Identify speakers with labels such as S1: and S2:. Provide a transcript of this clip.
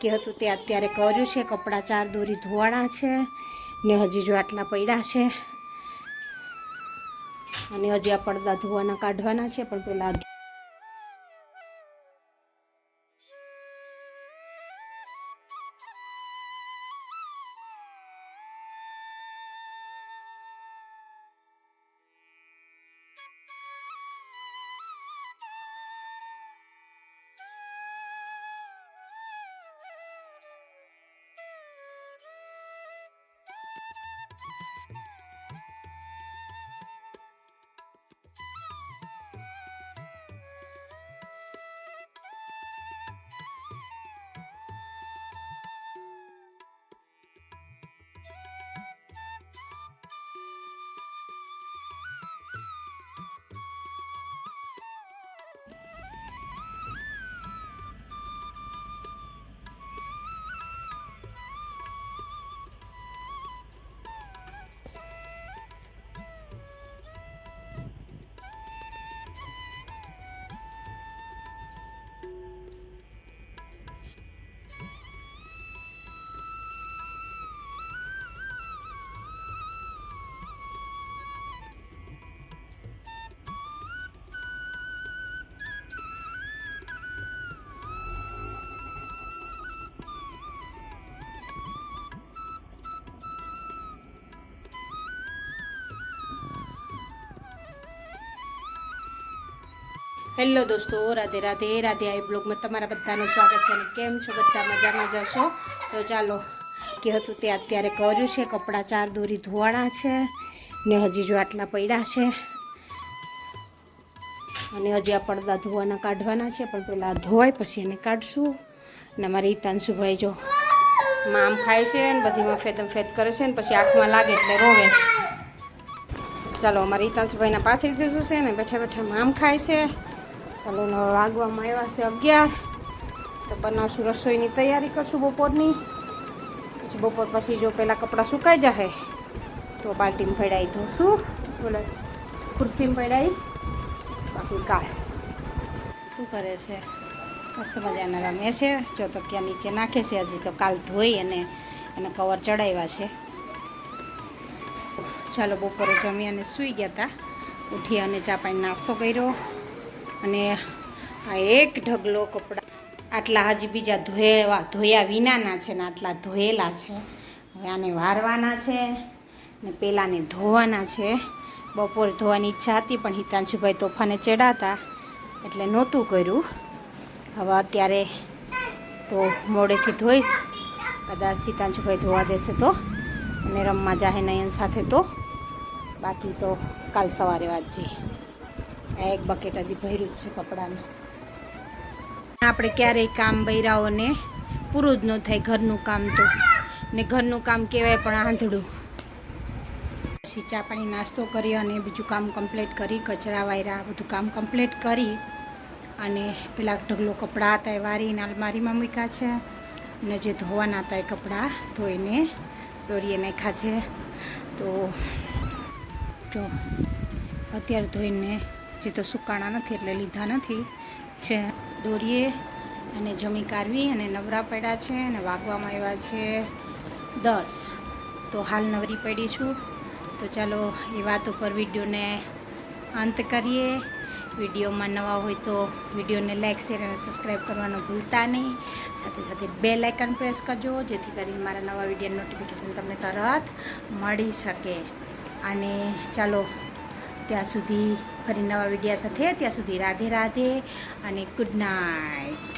S1: કે હતું તે અત્યારે કર્યું છે. કપડાં 4 દોરી ધોવાણા છે ને હજી જો આટલા પડ્યા છે અને હજી આ પડદા ધોવાના કાઢવાના છે. પણ પેલા હેલો દોસ્તો, રાધે રાધે. રાધે આઈ બ્લોગમાં તમારા બધાનું સ્વાગત છે. અને કેમ છો બધા? મજામાં જશો? તો ચાલો, કે હતું તે અત્યારે કર્યું છે. કપડાં 4 દોરી ધોવાણા છે ને હજી જો આટલા પડ્યા છે અને હજી આ પડદા ધોવાના કાઢવાના છે. પણ પેલા ધોવાય પછી એને કાઢશું. ને અમારે હિતાંશુભાઈ જો મામ ખાય છે ને બધીમાં ફેદમ ફેદ કરે છે ને પછી આંખમાં લાગે એટલે રોવે છે. ચાલો, અમારે હિતાંશુભાઈના પાથરી દીધું છે ને બેઠા બેઠા મામ ખાય છે. ચાલો, વાગવામાં આવ્યા છે 11. તો બનાવશું રસોઈની તૈયારી કરશું બપોરની. પછી બપોર પછી જો પેલા કપડાં સુકાઈ જશે તો બાલ્ટીમાં પડાવી ધોશું. બોલે ખુરશીમાં પડાવી. બાકી કાલ શું કરે છે? મસ્ત મજાના રમે છે. જો તો ક્યાં નીચે નાખે છે. હજી તો કાલ ધોઈ અને એને કવર ચડાવ્યા છે. ચાલો, બપોરે જમી અને સૂઈ ગયા હતા. ઉઠી અને ચા પાણી નાસ્તો કર્યો. અને આ એક ઢગલો કપડાં આટલા હજી બીજા ધોયા વિનાના છે ને આટલા ધોયેલા છે. હવે આને વારવાના છે ને પેલાને ધોવાના છે. બપોરે ધોવાની ઈચ્છા હતી પણ હિતાંશુભાઈ તોફાને ચડાતા એટલે નહોતું કર્યું. હવે અત્યારે તો મોડેથી ધોઈશ. કદાચ હિતાંશુભાઈ ધોવા દેશે તો, અને રમવા જાહે નયન સાથે તો. બાકી તો કાલ સવારે વાંચજે. આ એક બકેટ હજી ભર્યું જ છે કપડાનું. આપણે ક્યારેય કામ બૈરાઓને પૂરું જ ન થાય. ઘરનું કામ તો ને ઘરનું કામ કહેવાય પણ આંધળું. પછી ચા પાણી નાસ્તો કરી અને બીજું કામ કમ્પ્લીટ કરી, કચરા વાયરા બધું કામ કમ્પ્લીટ કરી અને પેલા ઢગલો કપડાં હતા એ વારીને અલમારીમાં મૂક્યા છે. અને જે ધોવાના હતા એ કપડાં ધોઈને દોરીએ નાખ્યા છે. તો જો અત્યારે ધોઈને જે તો સુકાણા નથી એટલે લીધા નથી છે. દોરીએ અને જમી કાઢવી અને નવરા પડ્યા છે. અને વાગવામાં આવ્યા છે 10. તો હાલ નવરી પડી છું. તો ચાલો, એ વાત ઉપર વિડીયોને અંત કરીએ. વિડીયોમાં નવા હોય તો વિડીયોને લાઇક, શેર અને સબસ્ક્રાઈબ કરવાનું ભૂલતા નહીં. સાથે સાથે બેલ આઇકન પ્રેસ કરજો જેથી કરીને મારા નવા વિડીયોનું નોટિફિકેશન તમને તરત મળી શકે. અને ચાલો, ત્યાં સુધી ફરી નવા વિડીયો સાથે. ત્યાં સુધી રાધે રાધે અને ગુડ નાઇટ.